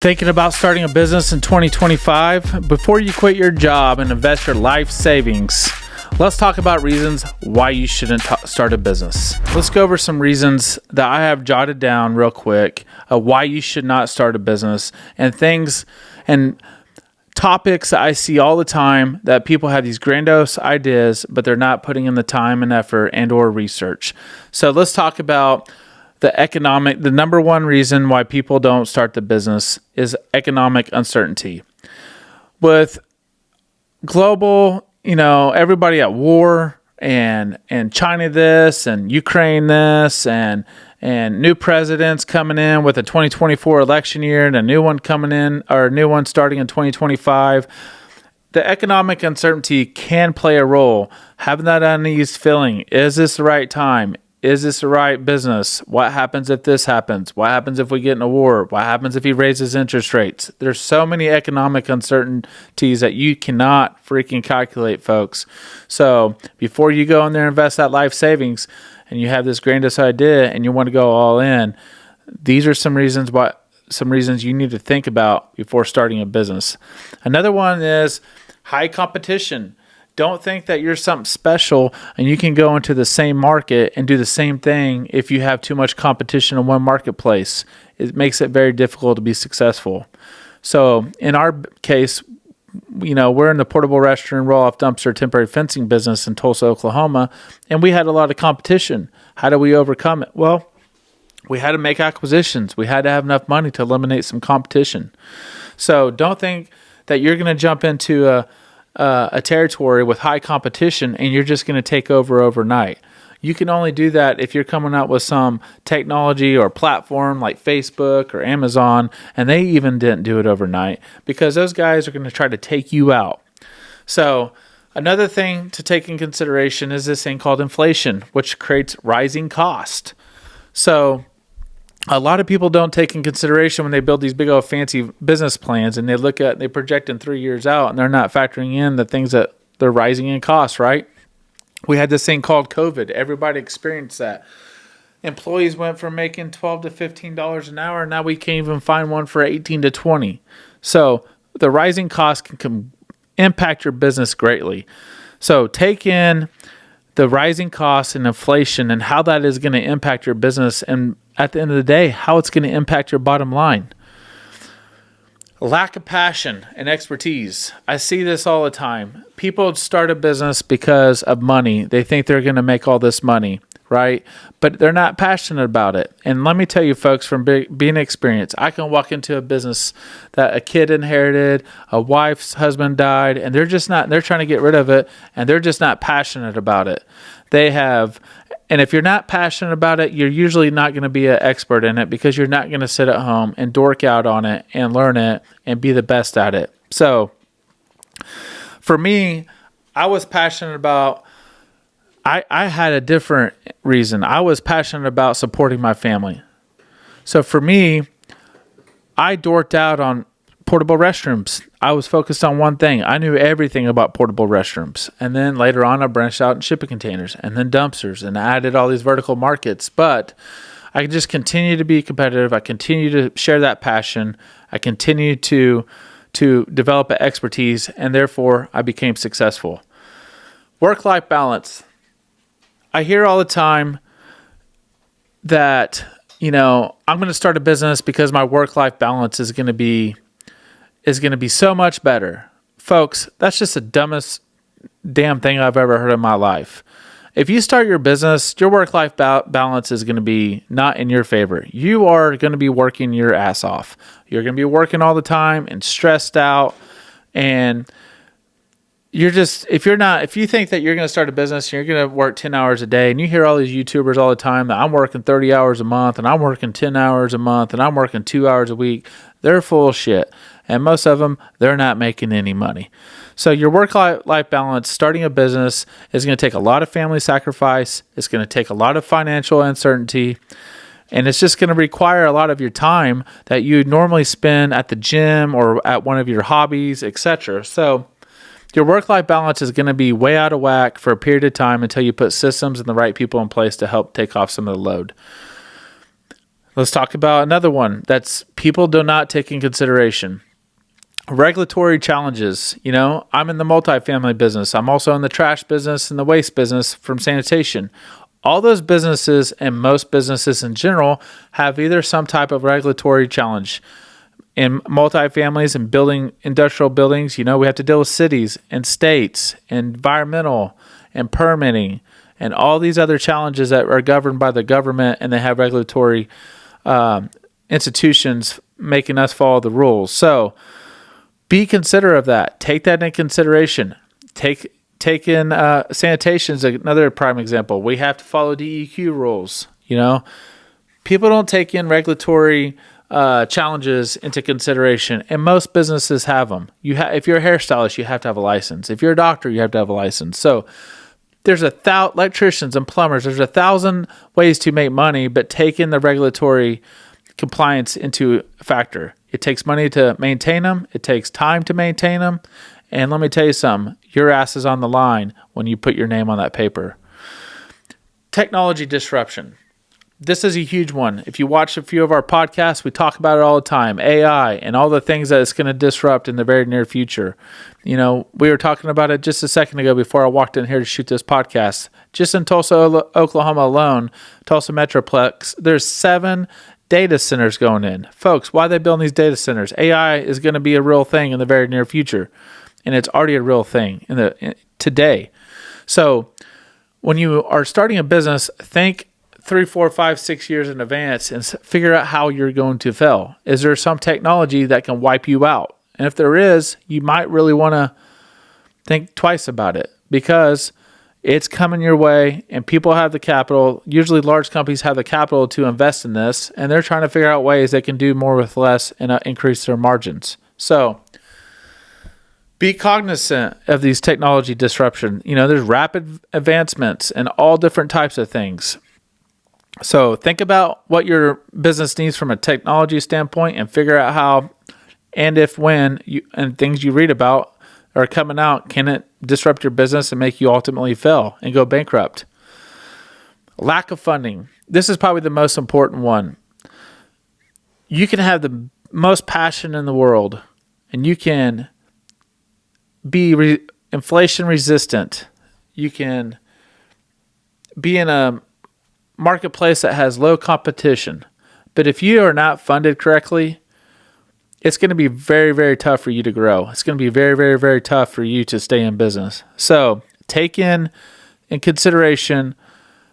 Thinking about starting a business in 2025? Before you quit your job and invest your life savings, let's talk about reasons why you shouldn't start a business. Let's go over some reasons that I have jotted down real quick of why you should not start a business, and things and topics that I see all the time that people have these grandiose ideas, but they're not putting in the time and effort and or research. So let's talk about the number one reason why people don't start the business is economic uncertainty. With global, everybody at war and China this and Ukraine this and new presidents coming in with a 2024 election year and a new one coming in or a new one starting in 2025. The economic uncertainty can play a role. Having that unease feeling, is this the right time? Is this the right business? What happens if this happens? What happens if we get in a war? What happens if he raises interest rates? There's so many economic uncertainties that you cannot freaking calculate, folks. So before you go in there and invest that life savings and you have this grandiose idea and you want to go all in, these are some reasons you need to think about before starting a business. Another one is high competition. Don't think that you're something special and you can go into the same market and do the same thing if you have too much competition in one marketplace. It makes it very difficult to be successful. So in our case, we're in the portable restroom, roll-off dumpster, temporary fencing business in Tulsa, Oklahoma, and we had a lot of competition. How do we overcome it? Well, we had to make acquisitions. We had to have enough money to eliminate some competition. So don't think that you're going to jump into a territory with high competition and you're just going to take over overnight. You can only do that if you're coming up with some technology or platform like Facebook or Amazon, and they even didn't do it overnight because those guys are going to try to take you out. So another thing to take in consideration is this thing called inflation, which creates rising cost. So a lot of people don't take in consideration when they build these big old fancy business plans and they project in 3 years out and they're not factoring in the things that they're rising in cost, right? We had this thing called COVID. Everybody experienced that. Employees went from making $12 to $15 an hour. And now we can't even find one for 18 to 20. So the rising cost can impact your business greatly. So take in the rising costs and inflation and how that is going to impact your business, and at the end of the day, how it's going to impact your bottom line. Lack of passion and expertise. I see this all the time. People start a business because of money. They think they're going to make all this money, right? But they're not passionate about it. And let me tell you, folks, from being experienced, I can walk into a business that a kid inherited, a wife's husband died, and they're trying to get rid of it, and they're just not passionate about it. And if you're not passionate about it, you're usually not going to be an expert in it because you're not going to sit at home and dork out on it and learn it and be the best at it. So for me, I was passionate about, I had a different reason. I was passionate about supporting my family. So for me, I dorked out on portable restrooms. I was focused on one thing. I knew everything about portable restrooms. And then later on, I branched out in shipping containers and then dumpsters and I added all these vertical markets. But I just continue to be competitive. I continue to share that passion. I continue to develop an expertise, and therefore I became successful. Work-life balance. I hear all the time that, I'm going to start a business because my work-life balance is going to be so much better. Folks, that's just the dumbest damn thing I've ever heard in my life. If you start your business, your work-life balance is going to be not in your favor. You are going to be working your ass off. You're going to be working all the time and stressed out. And if you think that you're going to start a business and you're going to work 10 hours a day, and you hear all these YouTubers all the time that I'm working 30 hours a month and I'm working 10 hours a month and I'm working 2 hours a week, they're full of shit. And most of them, they're not making any money. So your work-life balance, starting a business, is going to take a lot of family sacrifice. It's going to take a lot of financial uncertainty. And it's just going to require a lot of your time that you normally spend at the gym or at one of your hobbies, etc. So your work-life balance is going to be way out of whack for a period of time until you put systems and the right people in place to help take off some of the load. Let's talk about another one that's people do not take in consideration. Regulatory challenges. I'm in the multifamily business. I'm also in the trash business and the waste business from sanitation. All those businesses and most businesses in general have either some type of regulatory challenge. In multifamilies and industrial buildings, we have to deal with cities and states, environmental and permitting, and all these other challenges that are governed by the government, and they have regulatory institutions making us follow the rules. So be considerate of that. Take that into consideration. Take in sanitation is another prime example. We have to follow DEQ rules. People don't take in regulatory challenges into consideration, and most businesses have them. If you're a hairstylist, you have to have a license. If you're a doctor, you have to have a license. So there's electricians and plumbers. There's 1,000 ways to make money, but take in the regulatory compliance into a factor. It takes money to maintain them. It takes time to maintain them. And let me tell you something, your ass is on the line when you put your name on that paper. Technology disruption. This is a huge one. If you watch a few of our podcasts, we talk about it all the time. AI and all the things that it's going to disrupt in the very near future. We were talking about it just a second ago before I walked in here to shoot this podcast. Just in Tulsa, Oklahoma alone, Tulsa Metroplex, there's 7 data centers going in. Folks, why are they building these data centers? AI is going to be a real thing in the very near future. And it's already a real thing today. So when you are starting a business, think 3, 4, 5, 6 years in advance and figure out how you're going to fail. Is there some technology that can wipe you out? And if there is, you might really want to think twice about it, because it's coming your way and people have the capital. Usually large companies have the capital to invest in this, and they're trying to figure out ways they can do more with less and increase their margins. So be cognizant of these technology disruption. There's rapid advancements and all different types of things. So think about what your business needs from a technology standpoint and figure out how and if when and things you read about are coming out, can it disrupt your business and make you ultimately fail and go bankrupt? Lack of funding. This is probably the most important one. You can have the most passion in the world and you can be inflation resistant. You can be in a marketplace that has low competition. But if you are not funded correctly, it's going to be very, very tough for you to grow. It's going to be very, very, very tough for you to stay in business. So take in consideration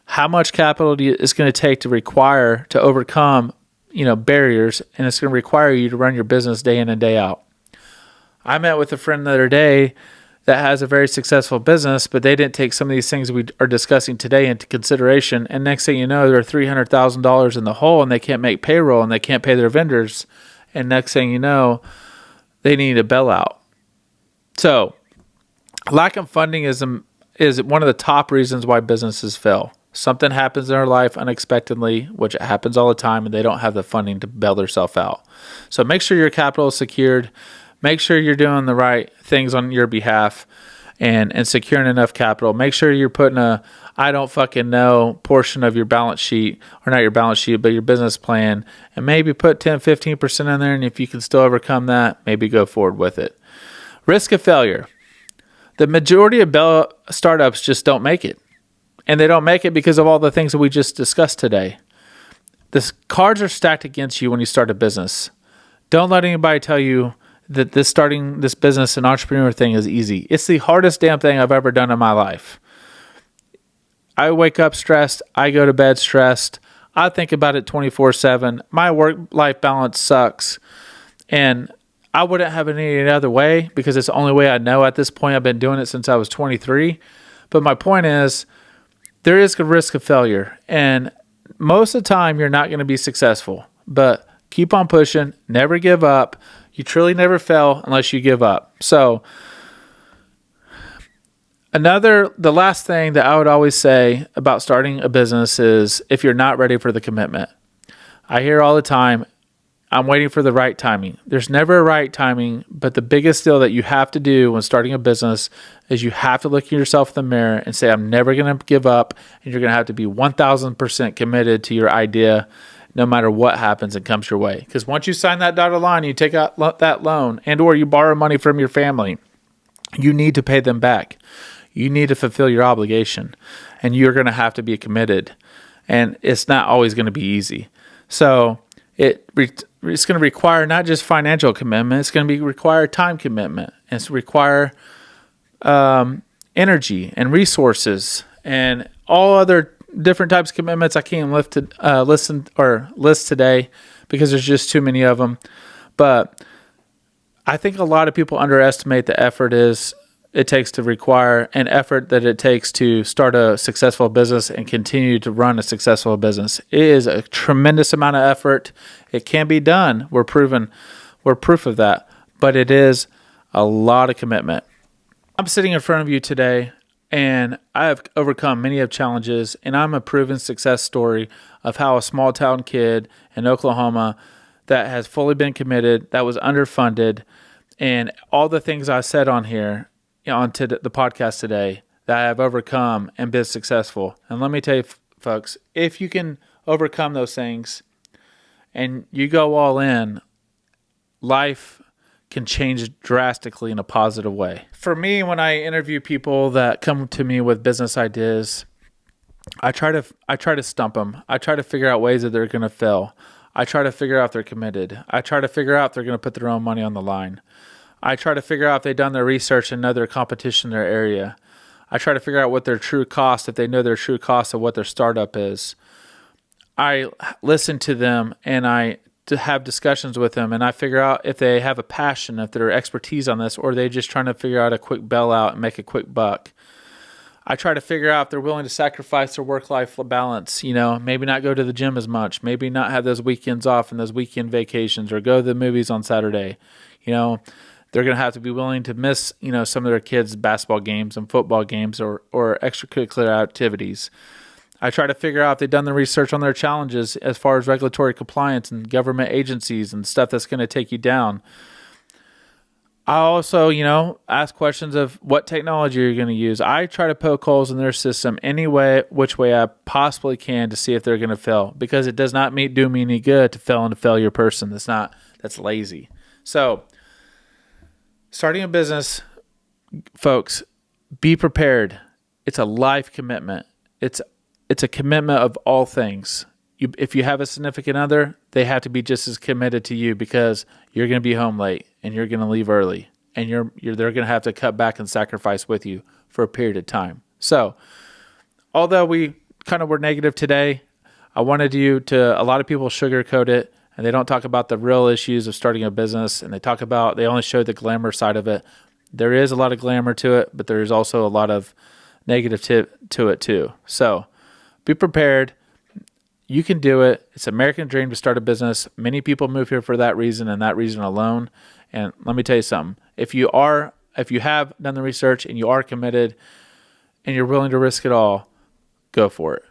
how much capital it's going to take to overcome, barriers, and it's going to require you to run your business day in and day out. I met with a friend the other day that has a very successful business, but they didn't take some of these things we are discussing today into consideration. And next thing you know, they're $300,000 in the hole and they can't make payroll and they can't pay their vendors. And next thing you know, they need a bailout. So lack of funding is one of the top reasons why businesses fail. Something happens in their life unexpectedly, which happens all the time, and they don't have the funding to bail themselves out. So make sure your capital is secured. Make sure you're doing the right things on your behalf and securing enough capital. Make sure you're putting a I don't fucking know portion of your balance sheet, or not your balance sheet, but your business plan, and maybe put 10, 15% in there. And if you can still overcome that, maybe go forward with it. Risk of failure. The majority of startups just don't make it. And they don't make it because of all the things that we just discussed today. The cards are stacked against you when you start a business. Don't let anybody tell you that starting this business and entrepreneur thing is easy. It's the hardest damn thing I've ever done in my life. I wake up stressed. I go to bed stressed. I think about it 24/7. My work-life balance sucks. And I wouldn't have it any other way because it's the only way I know at this point. I've been doing it since I was 23. But my point is, there is a risk of failure. And most of the time, you're not going to be successful. But keep on pushing. Never give up. You truly never fail unless you give up. So the last thing that I would always say about starting a business is if you're not ready for the commitment. I hear all the time, I'm waiting for the right timing. There's never a right timing, but the biggest deal that you have to do when starting a business is you have to look at yourself in the mirror and say, I'm never going to give up, and you're going to have to be 1,000% committed to your idea. no matter what happens and comes your way. Because once you sign that dotted line, you take out that loan and or you borrow money from your family, you need to pay them back. You need to fulfill your obligation, and you're going to have to be committed. And it's not always going to be easy. So it's going to require not just financial commitment, it's going to require time commitment. It's require energy and resources and all other different types of commitments I can't list today because there's just too many of them. But I think a lot of people underestimate the effort it takes to require an effort that it takes to start a successful business and continue to run a successful business. It is a tremendous amount of effort. It can be done. We're proof of that, but it is a lot of commitment. I'm sitting in front of you today and I have overcome many of challenges, and I'm a proven success story of how a small town kid in Oklahoma that has fully been committed, that was underfunded, and all the things I said on here, onto the podcast today, that I have overcome and been successful. And let me tell you, folks, if you can overcome those things and you go all in, life can change drastically in a positive way. For me, when I interview people that come to me with business ideas, I try to stump them. I try to figure out ways that they're going to fail. I try to figure out if they're committed. I try to figure out if they're going to put their own money on the line. I try to figure out if they've done their research and know their competition in their area. I try to figure out what their true cost, if they know their true cost of what their startup is. I listen to them and I have discussions with them, and I figure out if they have a passion, if they're expertise on this, or they're just trying to figure out a quick bailout and make a quick buck. I try to figure out if they're willing to sacrifice their work-life balance, maybe not go to the gym as much, maybe not have those weekends off and those weekend vacations, or go to the movies on Saturday. They're going to have to be willing to miss, some of their kids' basketball games and football games or extracurricular activities. I try to figure out if they've done the research on their challenges as far as regulatory compliance and government agencies and stuff that's going to take you down. I also, ask questions of what technology you're going to use. I try to poke holes in their system which way I possibly can to see if they're going to fail, because it does not do me any good to fail in a failure person. That's lazy. So starting a business, folks, be prepared. It's a life commitment. It's a commitment of all things. If you have a significant other, they have to be just as committed to you, because you're going to be home late and you're going to leave early, and they're going to have to cut back and sacrifice with you for a period of time. So, although we kind of were negative today, I wanted a lot of people sugarcoat it, and they don't talk about the real issues of starting a business, and they only show the glamour side of it. There is a lot of glamour to it, but there is also a lot of negative to it too. So, be prepared. You can do it. It's an American dream to start a business. Many people move here for that reason and that reason alone. And let me tell you something. If you have done the research and you are committed and you're willing to risk it all, go for it.